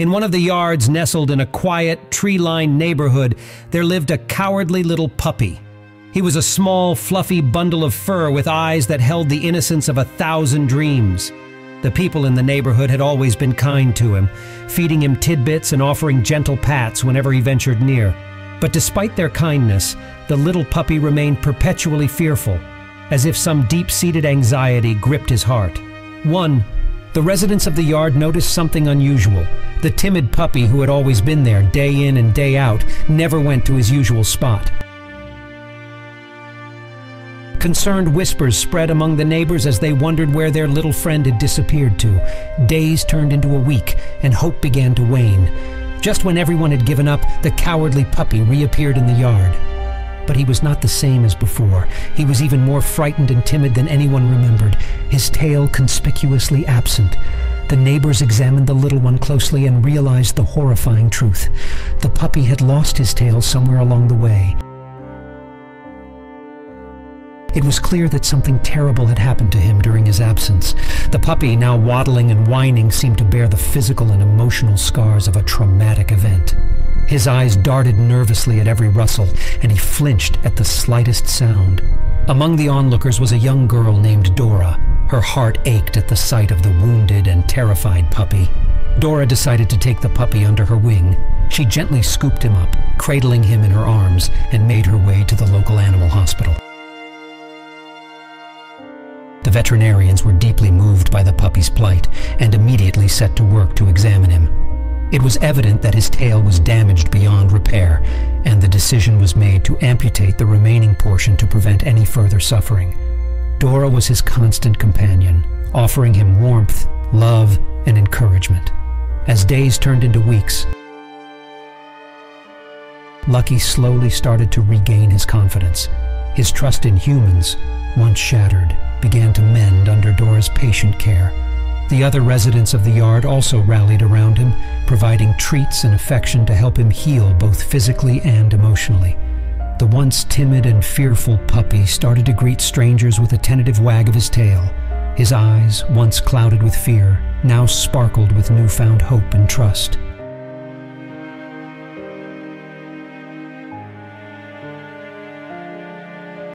In one of the yards nestled in a quiet, tree-lined neighborhood, there lived a cowardly little puppy. He was a small, fluffy bundle of fur with eyes that held the innocence of 1,000 dreams. The people in the neighborhood had always been kind to him, feeding him tidbits and offering gentle pats whenever he ventured near. But despite their kindness, the little puppy remained perpetually fearful, as if some deep-seated anxiety gripped his heart. The residents of the yard noticed something unusual. The timid puppy, who had always been there day in and day out, never went to his usual spot. Concerned whispers spread among the neighbors as they wondered where their little friend had disappeared to. Days turned into a week, and hope began to wane. Just when everyone had given up, the cowardly puppy reappeared in the yard. But he was not the same as before. He was even more frightened and timid than anyone remembered, his tail conspicuously absent. The neighbors examined the little one closely and realized the horrifying truth. The puppy had lost his tail somewhere along the way. It was clear that something terrible had happened to him during his absence. The puppy, now waddling and whining, seemed to bear the physical and emotional scars of a traumatic event. His eyes darted nervously at every rustle, and he flinched at the slightest sound. Among the onlookers was a young girl named Dora. Her heart ached at the sight of the wounded and terrified puppy. Dora decided to take the puppy under her wing. She gently scooped him up, cradling him in her arms, and made her way to the local animal hospital. The veterinarians were deeply moved by the puppy's plight and immediately set to work to examine him. It was evident that his tail was damaged beyond repair, and the decision was made to amputate the remaining portion to prevent any further suffering. Dora was his constant companion, offering him warmth, love, and encouragement. As days turned into weeks, Lucky slowly started to regain his confidence. His trust in humans, once shattered, began to mend under Dora's patient care. The other residents of the yard also rallied around him, providing treats and affection to help him heal both physically and emotionally. The once timid and fearful puppy started to greet strangers with a tentative wag of his tail. His eyes, once clouded with fear, now sparkled with newfound hope and trust.